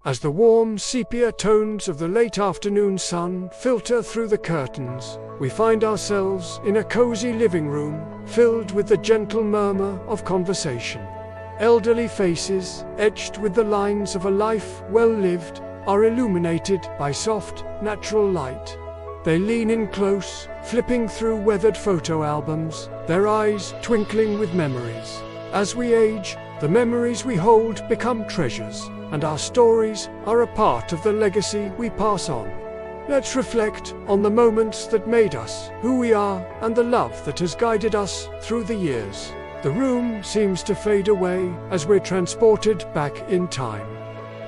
As the warm sepia tones of the late afternoon sun filter through the curtains, we find ourselves in a cozy living room filled with the gentle murmur of conversation. Elderly faces, etched with the lines of a life well lived, are illuminated by soft, natural light. They lean in close, flipping through weathered photo albums, their eyes twinkling with memories. As we age, the memories we hold become treasures, and our stories are a part of the legacy we pass on. Let's reflect on the moments that made us who we are and the love that has guided us through the years. The room seems to fade away as we're transported back in time.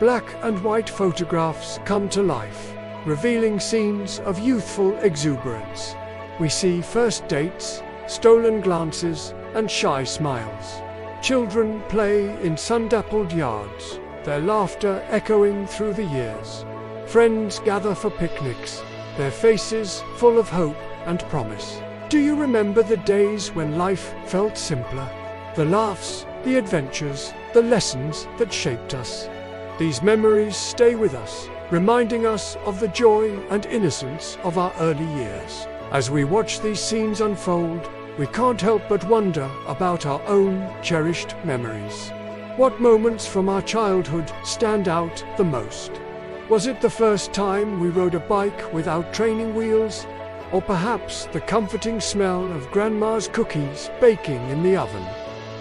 Black and white photographs come to life, revealing scenes of youthful exuberance. We see first dates, stolen glances, and shy smiles. Children play in sun-dappled yards, their laughter echoing through the years. Friends gather for picnics, their faces full of hope and promise. Do you remember the days when life felt simpler? The laughs, the adventures, the lessons that shaped us. These memories stay with us, reminding us of the joy and innocence of our early years. As we watch these scenes unfold, we can't help but wonder about our own cherished memories. What moments from our childhood stand out the most? Was it the first time we rode a bike without training wheels? Or perhaps the comforting smell of Grandma's cookies baking in the oven?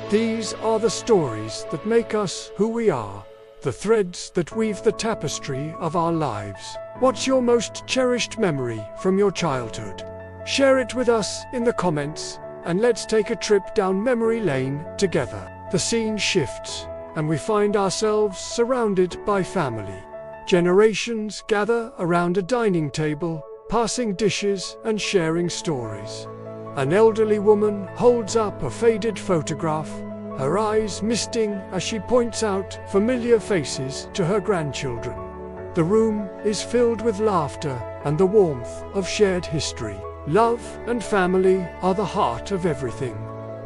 These are the stories that make us who we are, the threads that weave the tapestry of our lives. What's your most cherished memory from your childhood? Share it with us in the comments, and let's take a trip down memory lane together. The scene shifts, and we find ourselves surrounded by family. Generations gather around a dining table, passing dishes and sharing stories. An elderly woman holds up a faded photograph, her eyes misting as she points out familiar faces to her grandchildren. The room is filled with laughter and the warmth of shared history. Love and family are the heart of everything.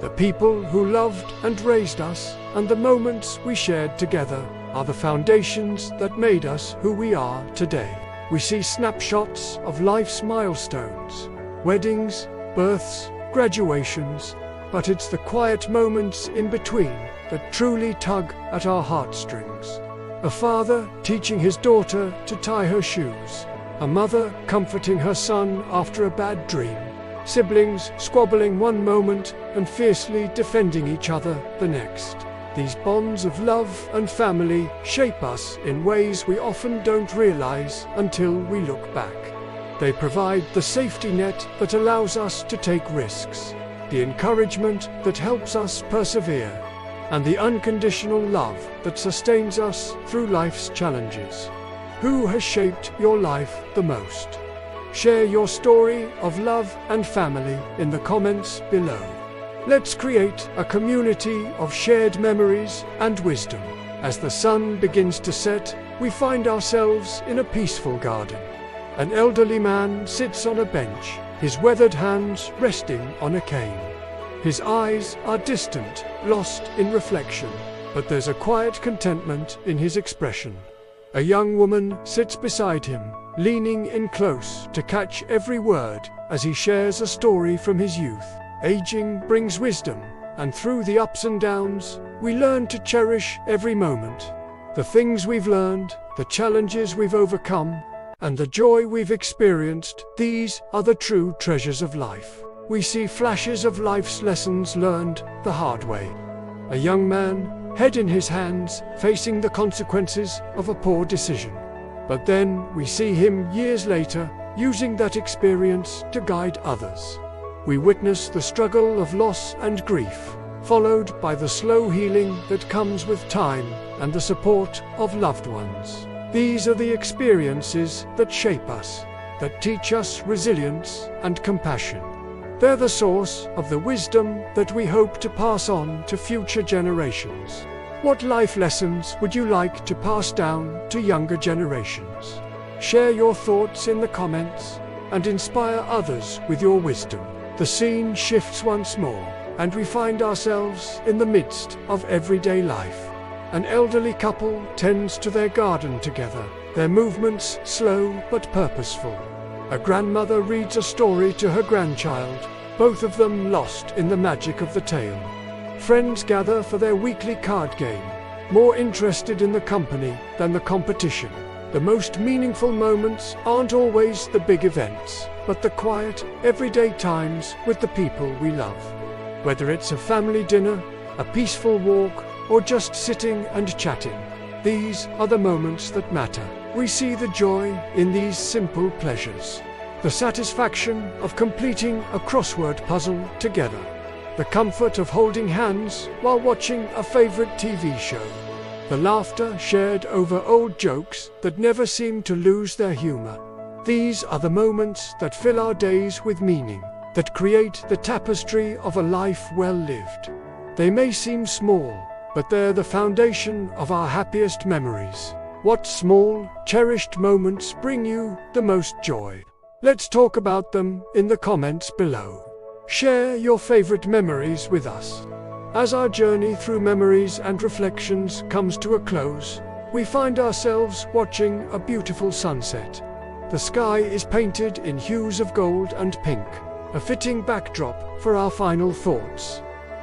The people who loved and raised us, and the moments we shared together, are the foundations that made us who we are today. We see snapshots of life's milestones, weddings, births, graduations, but it's the quiet moments in between that truly tug at our heartstrings. A father teaching his daughter to tie her shoes, a mother comforting her son after a bad dream, siblings squabbling one moment and fiercely defending each other the next. These bonds of love and family shape us in ways we often don't realize until we look back. They provide the safety net that allows us to take risks, the encouragement that helps us persevere, and the unconditional love that sustains us through life's challenges. Who has shaped your life the most? Share your story of love and family in the comments below. Let's create a community of shared memories and wisdom. As the sun begins to set, we find ourselves in a peaceful garden. An elderly man sits on a bench, his weathered hands resting on a cane. His eyes are distant, lost in reflection, but there's a quiet contentment in his expression. A young woman sits beside him, leaning in close to catch every word as he shares a story from his youth. Aging brings wisdom, and through the ups and downs, we learn to cherish every moment. The things we've learned, the challenges we've overcome, and the joy we've experienced, these are the true treasures of life. We see flashes of life's lessons learned the hard way. A young man, head in his hands, facing the consequences of a poor decision. But then we see him years later, using that experience to guide others. We witness the struggle of loss and grief, followed by the slow healing that comes with time and the support of loved ones. These are the experiences that shape us, that teach us resilience and compassion. They're the source of the wisdom that we hope to pass on to future generations. What life lessons would you like to pass down to younger generations? Share your thoughts in the comments and inspire others with your wisdom. The scene shifts once more, and we find ourselves in the midst of everyday life. An elderly couple tends to their garden together, their movements slow but purposeful. A grandmother reads a story to her grandchild, both of them lost in the magic of the tale. Friends gather for their weekly card game, more interested in the company than the competition. The most meaningful moments aren't always the big events, but the quiet, everyday times with the people we love. Whether it's a family dinner, a peaceful walk, or just sitting and chatting, these are the moments that matter. We see the joy in these simple pleasures. The satisfaction of completing a crossword puzzle together. The comfort of holding hands while watching a favorite TV show. The laughter shared over old jokes that never seem to lose their humor. These are the moments that fill our days with meaning, that create the tapestry of a life well lived. They may seem small, but they're the foundation of our happiest memories. What small, cherished moments bring you the most joy? Let's talk about them in the comments below. Share your favorite memories with us. As our journey through memories and reflections comes to a close, we find ourselves watching a beautiful sunset. The sky is painted in hues of gold and pink, a fitting backdrop for our final thoughts.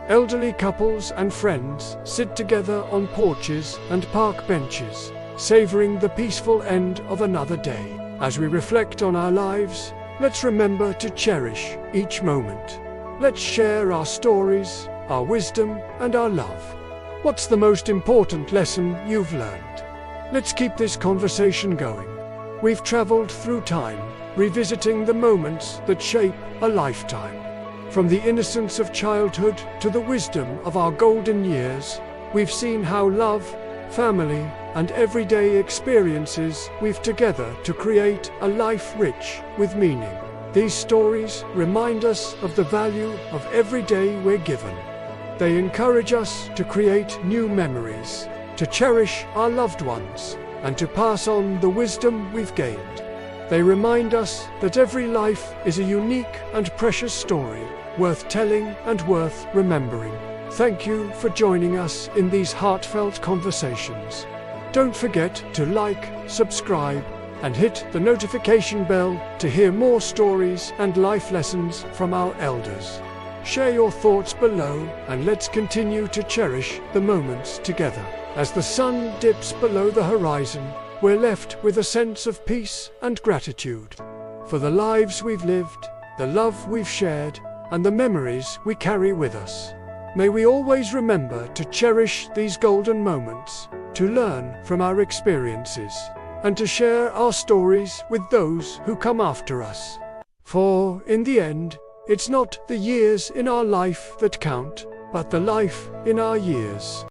Elderly couples and friends sit together on porches and park benches, savoring the peaceful end of another day. As we reflect on our lives, let's remember to cherish each moment. Let's share our stories, our wisdom, and our love. What's the most important lesson you've learned? Let's keep this conversation going. We've traveled through time, revisiting the moments that shape a lifetime. From the innocence of childhood to the wisdom of our golden years, we've seen how love, family, and everyday experiences weave together to create a life rich with meaning. These stories remind us of the value of every day we're given. They encourage us to create new memories, to cherish our loved ones, and to pass on the wisdom we've gained. They remind us that every life is a unique and precious story, worth telling and worth remembering. Thank you for joining us in these heartfelt conversations. Don't forget to like, subscribe, and hit the notification bell to hear more stories and life lessons from our elders. Share your thoughts below, and let's continue to cherish the moments together. As the sun dips below the horizon, we're left with a sense of peace and gratitude for the lives we've lived, the love we've shared, and the memories we carry with us. May we always remember to cherish these golden moments, to learn from our experiences, and to share our stories with those who come after us. For, in the end, it's not the years in our life that count, but the life in our years.